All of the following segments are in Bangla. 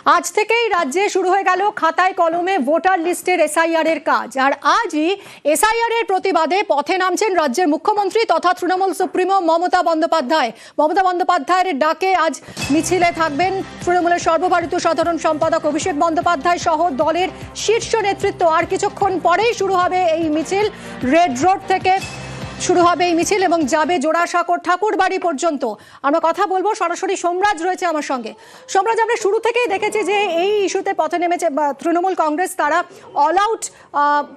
আজ থেকেই রাজ্যে শুরু হয়ে গেল খাতায় কলমে ভোটার লিস্টের এসআইআর এর কাজ। আর আজই এসআইআর এর প্রতিবাদে পথে নামছেন রাজ্যের মুখ্যমন্ত্রী তথা তৃণমূল সুপ্রিমো মমতা বন্দ্যোপাধ্যায়। মমতা বন্দ্যোপাধ্যায়ের ডাকে আজ মিছিলে থাকবেন তৃণমূলের সর্বভারতীয় সাধারণ সম্পাদক অভিষেক বন্দ্যোপাধ্যায় সহ দলের শীর্ষ নেতৃত্ব। আর কিছুক্ষণ পরেই শুরু হবে এই মিছিল। রেড রোড থেকে শুরু হবে এই মিছিল এবং যাবে জোড়াসাঁকোর ঠাকুরবাড়ি পর্যন্ত। আমরা কথা বলবো, সরাসরি সোমরাজ রয়েছে আমার সঙ্গে। সোমরাজ, আমরা শুরু থেকেই দেখেছি যে এই ইস্যুতে পথে নেমেছে তৃণমূল কংগ্রেস, তারা অল আউট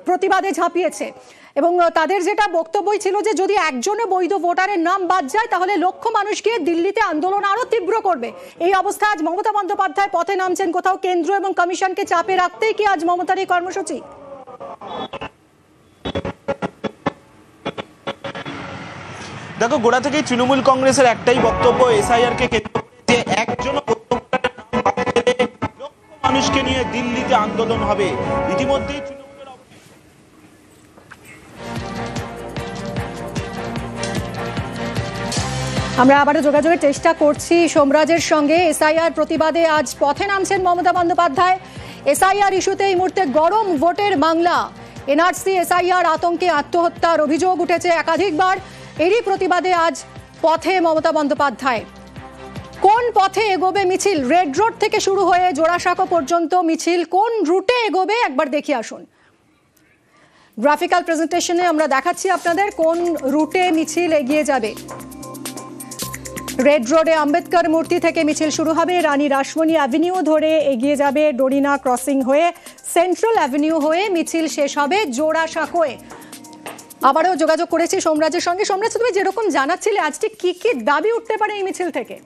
প্রতিবাদে ঝাঁপিয়েছে এবং তাদের যেটা বক্তব্যই ছিল যে যদি একজনও বৈধ ভোটারের নাম বাদ যায় তাহলে লক্ষ মানুষ গিয়ে দিল্লিতে আন্দোলন আরো তীব্র করবে। এই অবস্থায় আজ মমতা বন্দ্যোপাধ্যায় পথে নামছেন। কোথাও কেন্দ্র এবং কমিশনকে চাপে রাখতেই কি আজ মমতার এই কর্মসূচি? দেখো, গোড়া থেকেই তৃণমূল কংগ্রেসের একটাই বক্তব্য, এসআইআর কে কেন্দ্র করে যে একজন লক্ষ মানুষকে নিয়ে দিল্লিতে আন্দোলন হবে। ইতিমধ্যেই আমরা আবারও যোগাযোগের চেষ্টা করছি সোমরাজের সঙ্গে। এসআইআর প্রতিবাদে আজ পথে নামছেন মমতা বন্দ্যোপাধ্যায়। এসআইআর ইস্যুতে এই মুহূর্তে গরম ভোটের বাংলা। এনআরসি এসআইআর আতঙ্কে আত্মহত্যার অভিযোগ উঠেছে একাধিকবার। এরই প্রতিবাদে আজ পথে মমতা বন্দ্যোপাধ্যায়। কোন পথে এগোবে মিছিল? রেড রোড থেকে শুরু হয়ে জোড়াসাঁকো পর্যন্ত মিছিল কোন রুটে এগোবে একবার দেখে আসুন। গ্রাফিক্যাল প্রেজেন্টেশনে আমরা দেখাচ্ছি আপনাদের কোন রুটে মিছিল এগিয়ে যাবে। রেড রোডে আম্বেদকর মূর্তি থেকে মিছিল শুরু হবে, রানী রাসমণি অ্যাভিনিউ ধরে এগিয়ে যাবে, ডোরিনা ক্রসিং হয়ে সেন্ট্রাল অ্যাভিনিউ হয়ে মিছিল শেষ হবে জোড়াসাঁকোয়। আবারও যোগাযোগ করেছি সোমরাজের সঙ্গে। সোমরাজ, তুমি যেরকম জানাচ্ছিলে আজকে কি কি দাবি উঠতে পারে এই মিছিল থেকে?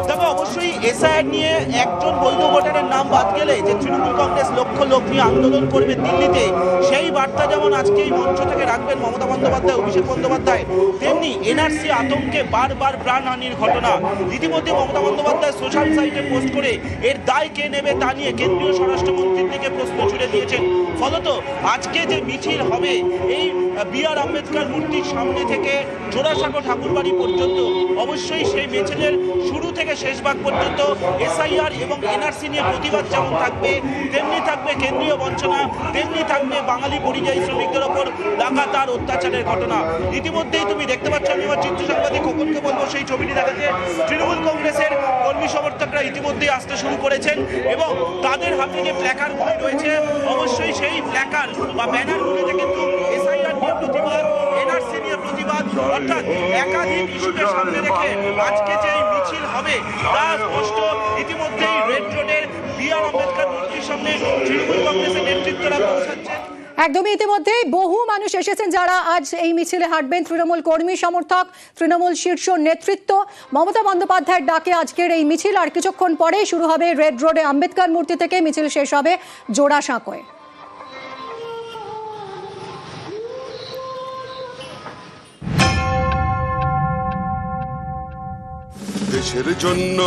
তবে অবশ্যই এসআইআর নিয়ে একজন বৈধ ভোটারের নাম বাদ গেলে যে তৃণমূল কংগ্রেস লক্ষ লোক নিয়ে আন্দোলন করবে দিল্লিতে, সেই বার্তা যেমন আজকে এই মঞ্চ থেকে রাখবেন মমতা বন্দ্যোপাধ্যায়, অভিষেক বন্দ্যোপাধ্যায়, তেমনি এনআরসি আতঙ্কে বারবার প্রাণহানির ঘটনা। ইতিমধ্যে মমতা বন্দ্যোপাধ্যায় সোশ্যাল সাইটে পোস্ট করে এর দায় কে নেবে তা নিয়ে কেন্দ্রীয় স্বরাষ্ট্রমন্ত্রীর দিকে প্রশ্ন ছুড়ে দিয়েছেন। ফলত আজকে যে মিছিল হবে এই বি.আর. আম্বেদকর মূর্তির সামনে থেকে জোড়াসাঁকো ঠাকুরবাড়ি পর্যন্ত, অবশ্যই সেই মিছিলের শুরু থেকে শেষ ভাগ পর্যন্ত এসআইআর এবং এনআরসি নিয়ে প্রতিবাদ যেমন থাকবে, তেমনি থাকবে কেন্দ্রীয় বঞ্চনা, তেমনি থাকবে বাঙালি পরিযায়ী শ্রমিকদের ওপর লাগাতার অত্যাচারের ঘটনা। ইতিমধ্যেই তুমি দেখতে পাচ্ছ, আমি আমার চিত্র সাংবাদিক খোকনকে বলবো সেই ছবিটি দেখাতে। তৃণমূল কংগ্রেসের কর্মী সমর্থকরা ইতিমধ্যেই আসতে শুরু করেছেন এবং তাদের হাতে যে প্ল্যাকার্ডগুলি রয়েছে, অবশ্যই সেই প্ল্যাকার্ড বা ব্যানারগুলিতে কিন্তু এসআইআর নিয়ে প্রতিবাদ, এনআরসি নিয়ে প্রতিবাদ, অর্থাৎ একাধিক ইস্যুকে সামনে রেখে আজকে যে মিছিল হবে তা স্পষ্ট। ইতিমধ্যেই রেড রোডের বি.আর. আম্বেদকর মূর্তির সামনে তৃণমূল কংগ্রেসের নেতৃত্বরা পৌঁছাচ্ছেন। একদমই ইতিমধ্যেই বহু মানুষ এসেছেন যারা আজ এই মিছিলে হাঁটবেন। তৃণমূল কর্মী সমর্থক, তৃণমূল শীর্ষ নেতৃত্ব। মমতা বন্দ্যোপাধ্যায়ের ডাকে আজকের এই মিছিল। আর কিছুক্ষণ পরেই শুরু হবে রেড রোডে আম্বেদকর মূর্তি থেকে, মিছিল শেষ হবে জোড়াসাঁকোয়। দেশের জন্য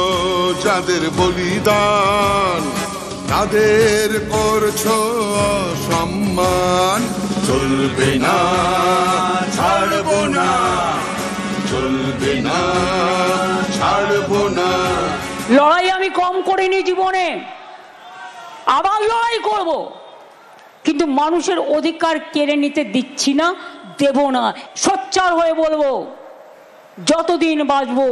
যাদের বলিদান তাদের করছো সম্মান, চলবে না ছাড়বো না, চলবে না ছাড়বো না। লড়াই আমি কম করিনি জীবনে, আবার লড়াই করব, কিন্তু মানুষের অধিকার কেড়ে নিতে দিচ্ছি না, দেব না। সোচ্চার হয়ে বলবো, যতদিন বাঁচবো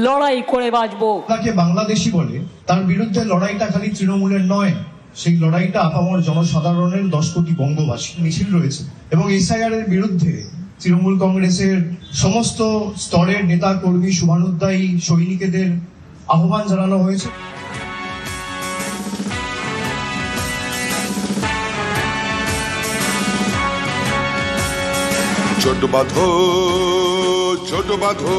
লড়াই করে বাঁচবো। তাকে বাংলাদেশি বলে, তার বিরুদ্ধে লড়াইটা খালি তৃণমূলের নয়, সেই লড়াইটা আপামর জনসাধারণের 10 কোটি বঙ্গবাসী মিছিল রয়েছে। এবং এসআইআর এর বিরুদ্ধে তৃণমূল কংগ্রেসের সমস্ত স্তরের নেতা কর্মী, শুভানুধ্যায়ী সৈনিকদের আহ্বান জানানো হয়েছে। ছোট বাঁধো, ছোট বাঁধো।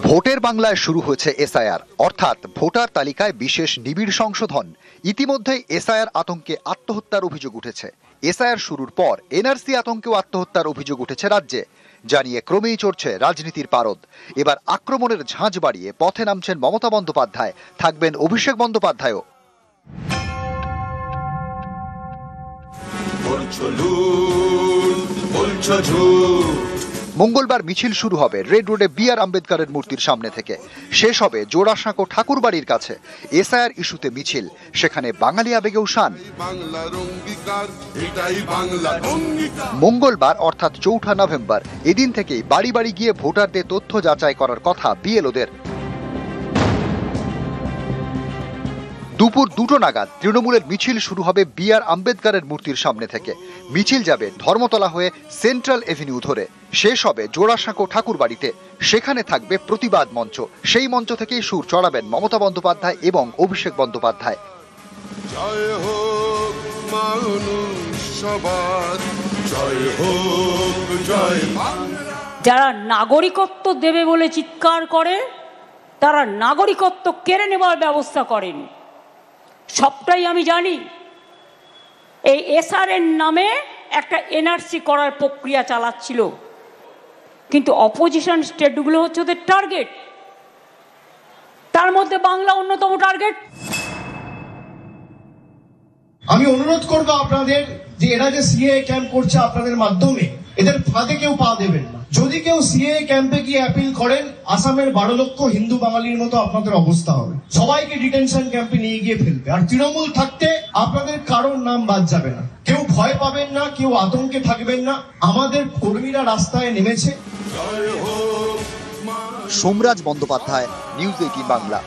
ভোটের বাংলায় শুরু হয়েছে এসআইআর, অর্থাৎ ভোটার তালিকায় বিশেষ নিবিড় সংশোধন। ইতিমধ্যেই এসআইআর আতঙ্কে আত্মহত্যার অভিযোগ উঠেছে। এসআইআর শুরুর পর এনআরসি আতঙ্কেও আত্মহত্যার অভিযোগ উঠেছে রাজ্যে, জানিয়ে ক্রমেই চড়ছে রাজনীতির পারদ। এবার আক্রমণের ঝাঁজ বাড়িয়ে পথে নামছেন মমতা বন্দ্যোপাধ্যায়, থাকবেন অভিষেক বন্দ্যোপাধ্যায়ও। মঙ্গলবার মিছিল শুরু হবে রেড রোডে বি.আর. আম্বেদকরের মূর্তির সামনে থেকে, শেষ হবে জোড়াসাঁকো ঠাকুরবাড়ির কাছে। এসআইআর ইস্যুতে মিছিল, সেখানে বাঙালি আবেগেও শান। বাংলার অঙ্গীকার, এটাই বাংলার অঙ্গীকার। মঙ্গলবার অর্থাৎ 4 নভেম্বর এদিন থেকেই বাড়ি বাড়ি গিয়ে ভোটারদের তথ্য যাচাই করার কথা বিএলওদের। দুপুর 2টো নাগাদ তৃণমূলের মিছিল শুরু হবে বি.আর. আম্বেদকরের মূর্তির সামনে থেকে। মিছিল যাবে ধর্মতলা হয়ে সেন্ট্রাল এভিনিউ ধরে, শেষ হবে জোড়াসাঁকো ঠাকুরবাড়িতে। সেখানে থাকবে প্রতিবাদ মঞ্চ, সেই মঞ্চ থেকেই সুর চড়াবেন মমতা বন্দ্যোপাধ্যায় এবং অভিষেক বন্দ্যোপাধ্যায়। জয় হোক মানুষবাদ, জয় হোক জয় বাংলা। যারা নাগরিকত্ব দেবে বলে চিৎকার করে, তারা নাগরিকত্ব কেড়ে নেওয়ার ব্যবস্থা করেন। সবটাই আমি জানি। এই এসআর-এর নামে একটা এনআরসি করার প্রক্রিয়া চালাচ্ছিল, কিন্তু অপোজিশন স্টেটগুলো হচ্ছে ওদের টার্গেট, তার মধ্যে বাংলা অন্যতম টার্গেট। আমি অনুরোধ করব আপনাদের যে এরা যে সিএ ক্যাম্প করছে আপনাদের মাধ্যমে, এদের ফাঁদে কেউ পা দেবেন না। যদি কেউ সিএ ক্যাম্পে গিয়ে অ্যাপিল করেন, আসামের 12 লক্ষ হিন্দু বাঙালির মতো আপনাদের অবস্থা হবে। সবাইকে ডিটেনশন ক্যাম্পে নিয়ে গিয়ে ফেলবে। আর তৃণমূল থাকতে আপনাদের কারোর নাম বাদ যাবে না। কেউ ভয় পাবেন না, কেউ আতঙ্কে থাকবেন না। আমাদের কর্মীরা রাস্তায় নেমেছে। সোমরাজ বন্দ্যোপাধ্যায়, নিউজ 18 বাংলা।